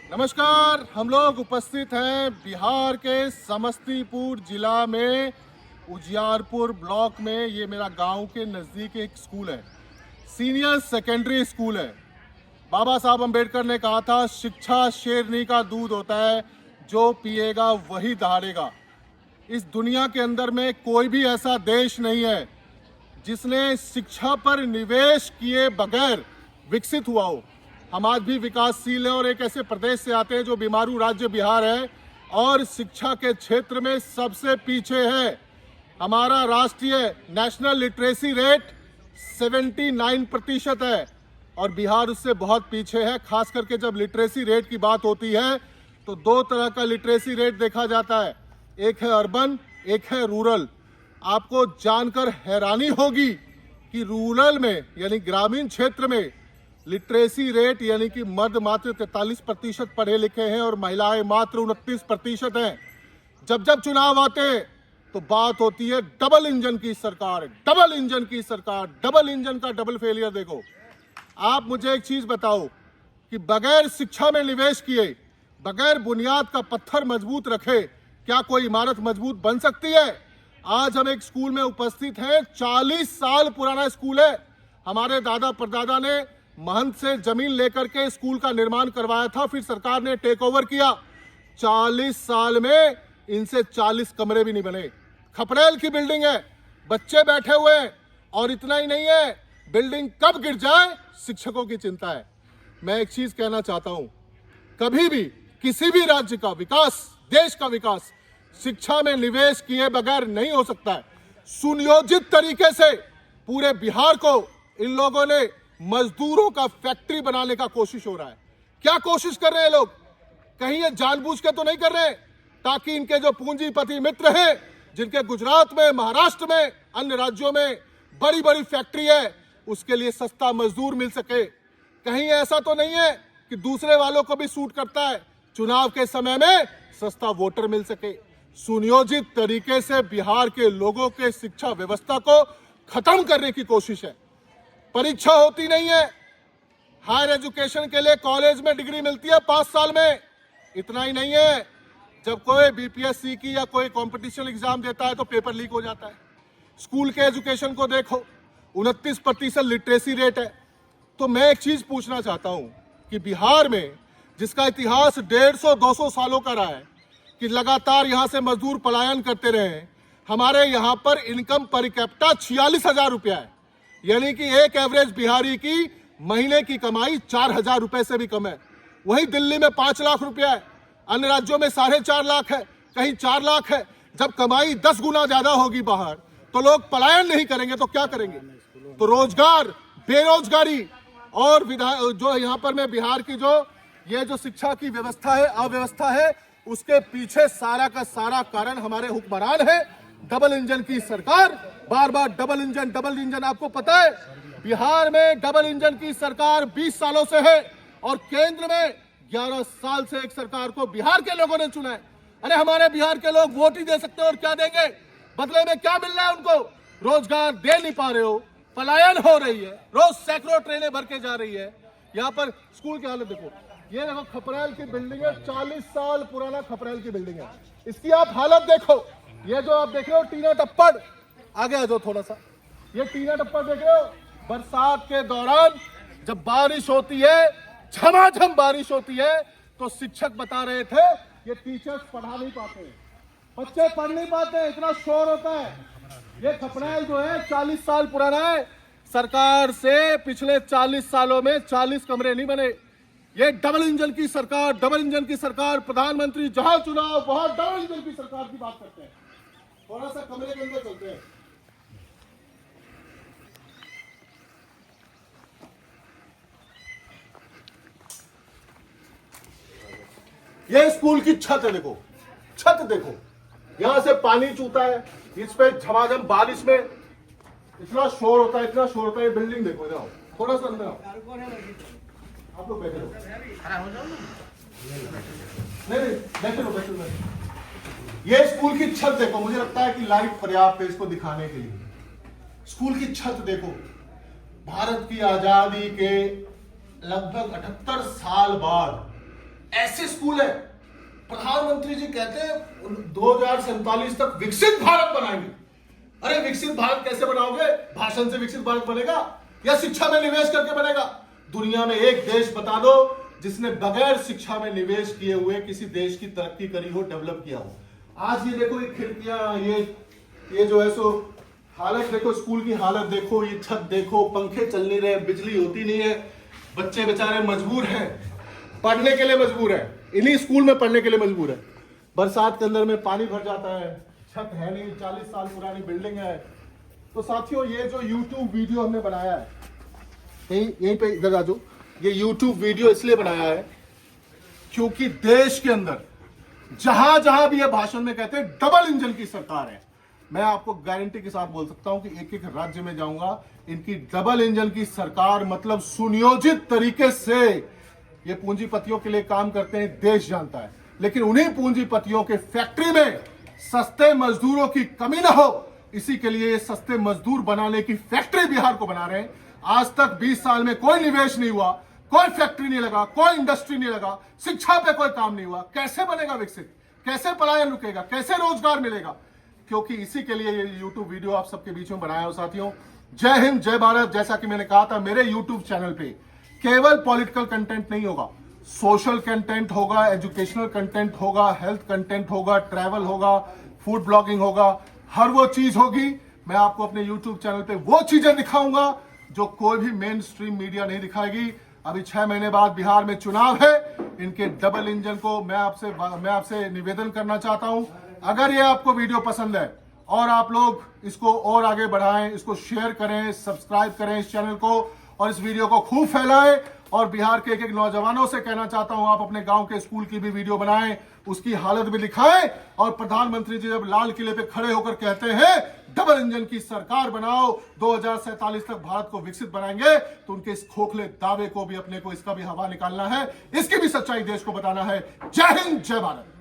नमस्कार। हम लोग उपस्थित हैं बिहार के समस्तीपुर जिला में उजियारपुर ब्लॉक में। ये मेरा गांव के नज़दीक एक स्कूल है, सीनियर सेकेंडरी स्कूल है। बाबा साहब अम्बेडकर ने कहा था, शिक्षा शेरनी का दूध होता है, जो पिएगा वही दहाड़ेगा। इस दुनिया के अंदर में कोई भी ऐसा देश नहीं है जिसने शिक्षा पर निवेश किए बगैर विकसित हुआ हो। हम आज भी विकासशील है और एक ऐसे प्रदेश से आते हैं जो बीमारू राज्य बिहार है और शिक्षा के क्षेत्र में सबसे पीछे है। हमारा राष्ट्रीय नेशनल लिटरेसी रेट 79% है और बिहार उससे बहुत पीछे है। खास करके जब लिटरेसी रेट की बात होती है तो दो तरह का लिटरेसी रेट देखा जाता है, एक है अर्बन, एक है रूरल। आपको जानकर हैरानी होगी कि रूरल में यानी ग्रामीण क्षेत्र में लिटरेसी रेट यानी कि मर्द मात्र 43% पढ़े लिखे हैं और महिलाएं मात्र 29% हैं। जब जब चुनाव आते हैं तो बात होती है डबल इंजन की सरकार, डबल इंजन की सरकार, डबल इंजन का डबल फेलियर। देखो, आप मुझे एक चीज बताओ कि बगैर शिक्षा में निवेश किए, बगैर बुनियाद का पत्थर मजबूत रखे, क्या कोई इमारत मजबूत बन सकती है? आज हम एक स्कूल में उपस्थित हैं, 40 साल पुराना स्कूल है। हमारे दादा परदादा ने महंत से जमीन लेकर के स्कूल का निर्माण करवाया था, फिर सरकार ने टेक ओवर किया। 40 साल में इनसे 40 कमरे भी नहीं बने। खपरेल की बिल्डिंग है, बच्चे बैठे हुए हैं और इतना ही नहीं है, बिल्डिंग कब गिर जाए शिक्षकों की चिंता है। मैं एक चीज कहना चाहता हूं, कभी भी किसी भी राज्य का विकास, देश का विकास शिक्षा में निवेश किए बगैर नहीं हो सकता है। सुनियोजित तरीके से पूरे बिहार को इन लोगों ने मजदूरों का फैक्ट्री बनाने का कोशिश हो रहा है। क्या कोशिश कर रहे हैं लोग? कहीं ये जानबूझ के तो नहीं कर रहे ताकि इनके जो पूंजीपति मित्र हैं, जिनके गुजरात में, महाराष्ट्र में, अन्य राज्यों में बड़ी बड़ी फैक्ट्री है, उसके लिए सस्ता मजदूर मिल सके? कहीं ऐसा तो नहीं है कि दूसरे वालों को भी सूट करता है, चुनाव के समय में सस्ता वोटर मिल सके? सुनियोजित तरीके से बिहार के लोगों के शिक्षा व्यवस्था को खत्म करने की कोशिश है। परीक्षा होती नहीं है, हायर एजुकेशन के लिए कॉलेज में डिग्री मिलती है 5 साल में। इतना ही नहीं है, जब कोई बीपीएससी की या कोई कंपटीशन एग्जाम देता है तो पेपर लीक हो जाता है। स्कूल के एजुकेशन को देखो, 29% लिटरेसी रेट है। तो मैं एक चीज पूछना चाहता हूं कि बिहार में, जिसका इतिहास 150-200 सालों का रहा है, कि लगातार यहां से मजदूर पलायन करते रहे हैं, हमारे यहां पर इनकम पर कैपिटा 46,000 रुपया है। यानी कि एक एवरेज बिहारी की महीने की कमाई 4,000 रुपए से भी कम है। वही दिल्ली में 5 लाख रुपया है, अन्य राज्यों में 4.5 लाख है, कहीं 4 लाख है। जब कमाई 10 गुना ज्यादा होगी बाहर, तो लोग पलायन नहीं करेंगे तो क्या करेंगे? तो रोजगार, बेरोजगारी और जो यहाँ पर मैं बिहार की जो शिक्षा की व्यवस्था है, अव्यवस्था है, उसके पीछे सारा का सारा कारण हमारे हुक्मरान है, डबल इंजन की सरकार। बार बार डबल इंजन। आपको पता है बिहार में डबल इंजन की सरकार 20 सालों से है और केंद्र में 11 साल से एक सरकार को बिहार के लोगों ने चुना है। अरे हमारे बिहार के लोग वोट ही दे सकते हैं और क्या देंगे? बदले में क्या मिल रहा है उनको? रोजगार दे नहीं पा रहे हो, पलायन हो रही है, रोज सैकड़ों ट्रेनें भर के जा रही है। यहाँ पर स्कूल की हालत देखो, ये देखो खपरेल की बिल्डिंग है, 40 साल पुराना खपरेल की बिल्डिंग है। इसकी आप हालत देखो, ये जो आप देख रहे हो टीना टप्पड़, आगे आ जाओ थोड़ा सा, ये टीना टप्पड़ देख रहे हो। बरसात के दौरान जब बारिश होती है, झमाझम बारिश होती है, तो शिक्षक बता रहे थे ये टीचर्स पढ़ा नहीं पाते, बच्चे पढ़ नहीं पाते, इतना शोर होता है। ये खपरेल जो है 40 साल पुराना है। सरकार से पिछले 40 सालों में 40 कमरे नहीं बने। ये डबल इंजन की सरकार, प्रधानमंत्री जहां चुनाव वहां डबल इंजन की सरकार की बात करते हैं। थोड़ा सा कमरे के अंदर चलते हैं। ये स्कूल की छत है, देखो छत देखो, यहां से पानी चूता है, इस पे झमाझम बारिश में इतना शोर होता है, ये बिल्डिंग देखो, इधर थोड़ा सा अंदर आओ, आप लोग बैठे रहो, नहीं बैठे रहो। ये स्कूल की छत देखो, मुझे लगता है कि लाइट पर्याप्त है इसको दिखाने के लिए। स्कूल की छत देखो, भारत की आजादी के लगभग 78 साल बाद ऐसे स्कूल है। प्रधानमंत्री जी कहते हैं 2047 तक विकसित भारत बनाएंगे। अरे विकसित भारत कैसे बनाओगे? भाषण से विकसित भारत बनेगा या शिक्षा में निवेश करके बनेगा? दुनिया में एक देश बता दो जिसने बगैर शिक्षा में निवेश किए हुए किसी देश की तरक्की करी हो, डेवलप किया हो। आज ये देखो, ये खिड़कियां, ये जो है सो हालत देखो, स्कूल की हालत देखो, ये छत देखो, पंखे चल नहीं रहे, बिजली होती नहीं है, बच्चे बेचारे मजबूर हैं, पढ़ने के लिए मजबूर है, इन्हीं स्कूल में पढ़ने के लिए मजबूर है। बरसात के अंदर में पानी भर जाता है, छत है नहीं, 40 साल पुरानी बिल्डिंग है। तो साथियों, ये जो YouTube वीडियो हमने बनाया है, यहीं पे इधर आ जाओ, ये YouTube वीडियो इसलिए बनाया है क्योंकि देश के अंदर जहां जहां भी ये भाषण में कहते हैं डबल इंजन की सरकार है, मैं आपको गारंटी के साथ बोल सकता हूं कि एक एक राज्य में जाऊंगा, इनकी डबल इंजन की सरकार मतलब सुनियोजित तरीके से ये पूंजीपतियों के लिए काम करते हैं, देश जानता है। लेकिन उन्हीं पूंजीपतियों के फैक्ट्री में सस्ते मजदूरों की कमी ना हो, इसी के लिए सस्ते मजदूर बनाने की फैक्ट्री बिहार को बना रहे हैं। आज तक 20 साल में कोई निवेश नहीं हुआ, कोई फैक्ट्री नहीं लगा, कोई इंडस्ट्री नहीं लगा, शिक्षा पे कोई काम नहीं हुआ। कैसे बनेगा विकसित? कैसे पलायन रुकेगा? कैसे रोजगार मिलेगा? क्योंकि इसी के लिए ये YouTube वीडियो आप सबके बीच में बनाया हो साथियों। जय हिंद, जय भारत। जैसा कि मैंने कहा था, मेरे YouTube चैनल पे केवल पॉलिटिकल कंटेंट नहीं होगा, सोशल कंटेंट होगा, एजुकेशनल कंटेंट होगा, हेल्थ कंटेंट होगा, ट्रैवल होगा, फूड ब्लॉगिंग होगा, हर वो चीज होगी। मैं आपको अपने YouTube चैनल पे वो चीजें दिखाऊंगा जो कोई भी मेन स्ट्रीम मीडिया नहीं दिखाएगी। अभी 6 महीने बाद बिहार में चुनाव है, इनके डबल इंजन को मैं आपसे निवेदन करना चाहता हूं, अगर ये आपको वीडियो पसंद है और आप लोग इसको और आगे बढ़ाएं, इसको शेयर करें, सब्सक्राइब करें इस चैनल को और इस वीडियो को खूब फैलाएं। और बिहार के एक एक नौजवानों से कहना चाहता हूं, आप अपने गांव के स्कूल की भी वीडियो बनाएं, उसकी हालत भी दिखाएं। और प्रधानमंत्री जी जब लाल किले पे खड़े होकर कहते हैं डबल इंजन की सरकार बनाओ, 2047 तक भारत को विकसित बनाएंगे, तो उनके इस खोखले दावे को भी, अपने को इसका भी हवा निकालना है, इसकी भी सच्चाई देश को बताना है। जय हिंद, जय भारत।